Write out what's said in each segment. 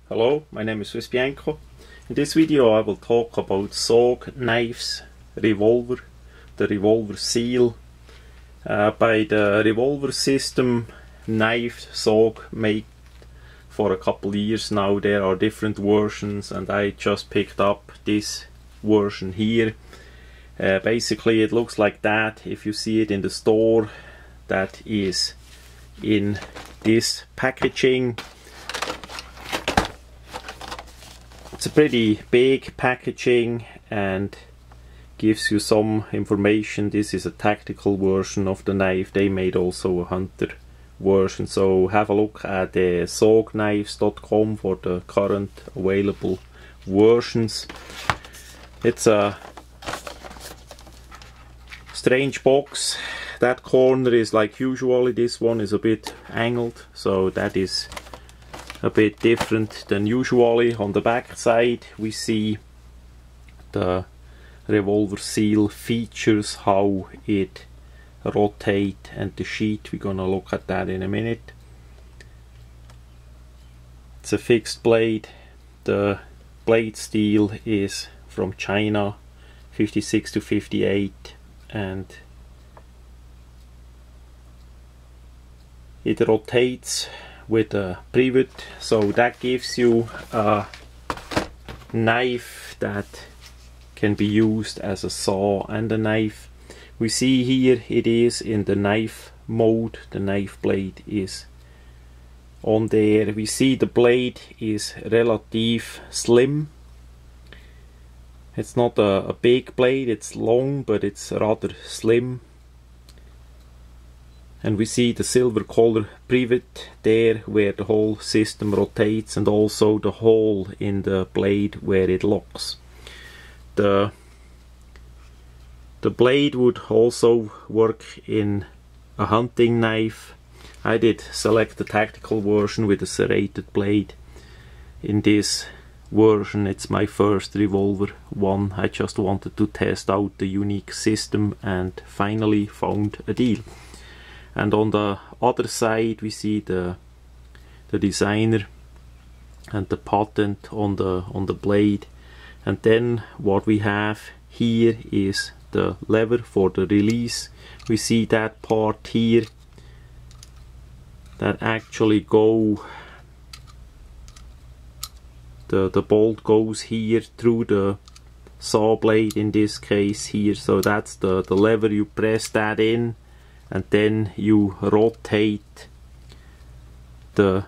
Hello, my name is Swiss Bianco. In this video I will talk about SOG knives, revolver, the revolver seal. By the revolver system knife SOG made for a couple years now. There are different versions and I just picked up this version here. Basically it looks like that. If you see it in the store, that is in this packaging. It's a pretty big packaging and gives you some information. This is a tactical version of the knife. They made also a hunter version, so have a look at SOGknives.com for the current available versions. It's a strange box. That corner is like usually, this one is a bit angled, so that is a bit different than usually. On the back side we see the revolver seal features, how it rotate, and the sheet. We're gonna look at that in a minute. It's a fixed blade. The blade steel is from China, 56 to 58, and it rotates with a privet, so that gives you a knife that can be used as a saw and a knife. We see here it is in the knife mode. The knife blade is on there. We see the blade is relative slim. It's not a big blade, it's long, but it's rather slim. And we see the silver color privet there where the whole system rotates, and also the hole in the blade where it locks. The blade would also work in a hunting knife. I did select the tactical version with a serrated blade. In this version it's my first revolver one. I just wanted to test out the unique system and finally found a deal. And on the other side we see the designer and the patent on the blade. And then what we have here is the lever for the release. We see that part here that actually go, the bolt goes here through the saw blade in this case here. So that's the lever. You press that in and then you rotate the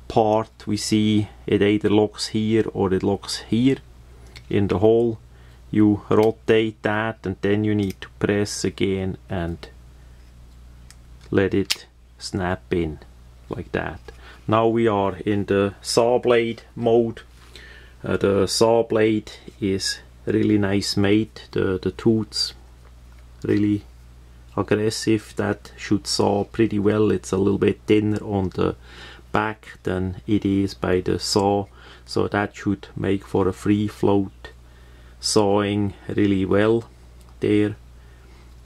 part. We see it either locks here or it locks here in the hole. You rotate that and then you need to press again and let it snap in like that. Now we are in the saw blade mode. The saw blade is really nice made. The tooths really aggressive. That should saw pretty well. It's a little bit thinner on the back than it is by the saw, so that should make for a free float sawing really well there.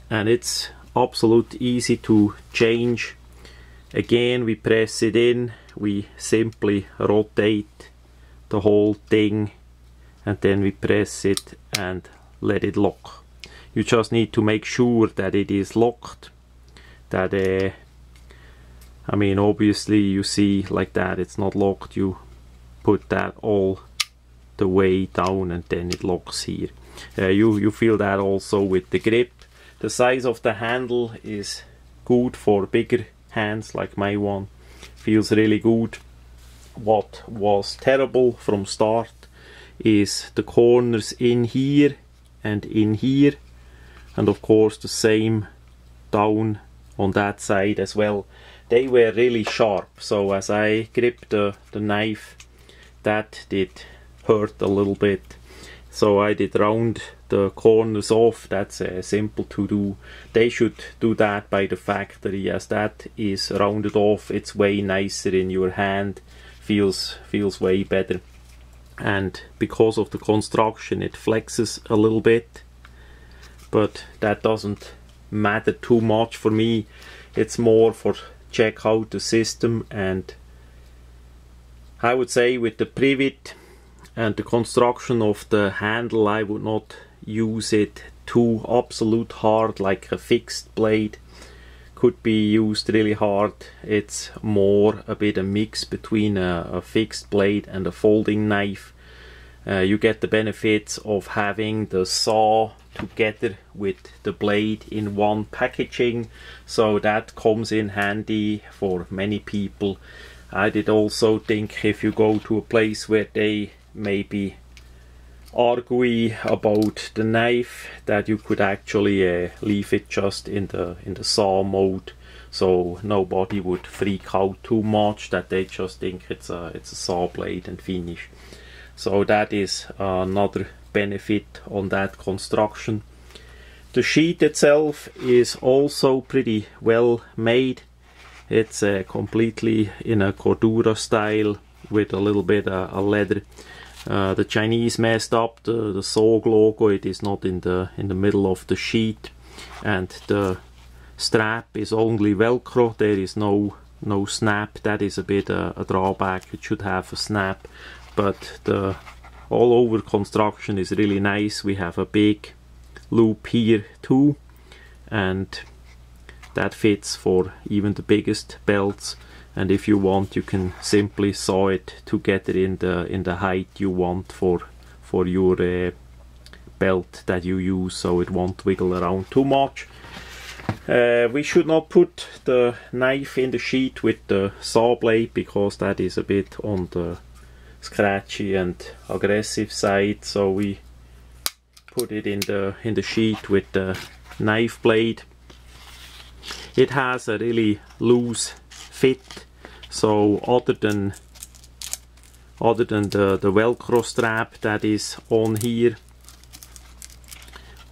And it's absolute easy to change. Again, we press it in, we simply rotate the whole thing and then we press it and let it lock. You just need to make sure that it is locked, that I mean, obviously you see like that it's not locked. You put that all the way down and then it locks here. You feel that also with the grip. The size of the handle is good for bigger hands like my one. Feels really good. What was terrible from start is the corners in here and in here, and of course the same down on that side as well. They were really sharp, so as I gripped the knife, that did hurt a little bit. So I did round the corners off. That's simple to do. They should do that by the factory, as that is rounded off. It's way nicer in your hand, feels way better. And because of the construction it flexes a little bit, but that doesn't matter too much for me. It's more for check out the system and I would say with the privet and the construction of the handle, I would not use it too absolute hard like a fixed blade could be used really hard. It's more a bit a mix between a fixed blade and a folding knife. You get the benefits of having the saw together with the blade in one packaging, so that comes in handy for many people. I did also think if you go to a place where they maybe argue about the knife, that you could actually leave it just in the saw mode, so nobody would freak out too much that they just think it's a saw blade and finish. So that is another benefit on that construction. The sheet itself is also pretty well made. It's completely in a Cordura style with a little bit of leather. The Chinese messed up the SOG logo. It is not in the middle of the sheet, and the strap is only Velcro. There is no snap. That is a bit a drawback. It should have a snap, but the all over construction is really nice. We have a big loop here too, and that fits for even the biggest belts. And if you want, you can simply saw it together in the height you want for your belt that you use, so it won't wiggle around too much. We should not put the knife in the sheet with the saw blade, because that is a bit on the scratchy and aggressive side, so we put it in the sheet with the knife blade. It has a really loose fit, so other than the Velcro strap that is on here,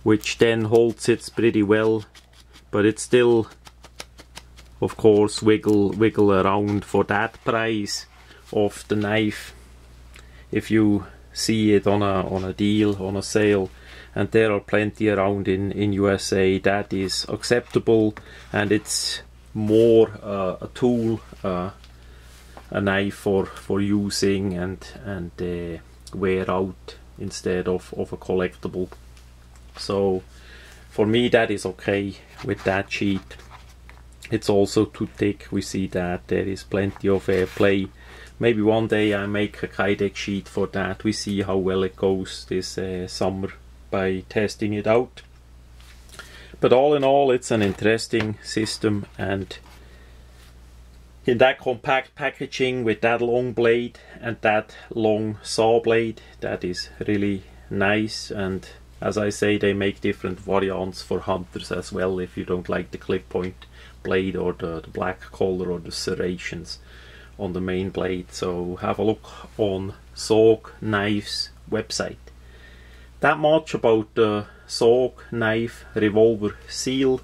which then holds it pretty well, but it still of course wiggle around for that price of the knife. If you see it on a deal, on a sale, and there are plenty around in USA, that is acceptable, and it's more a tool, a knife for using and wear out instead of a collectible. So for me that is okay with that sheet. It's also too thick. We see that there is plenty of play. Maybe one day I make a Kydex sheet for that. We see how well it goes this summer by testing it out. But all in all, it's an interesting system, and in that compact packaging with that long blade and that long saw blade, that is really nice. And as I say, they make different variants for hunters as well, if you don't like the clip point blade or the black color or the serrations on the main blade. So have a look on SOG Knives website. That much about the SOG Knife Revolver Seal.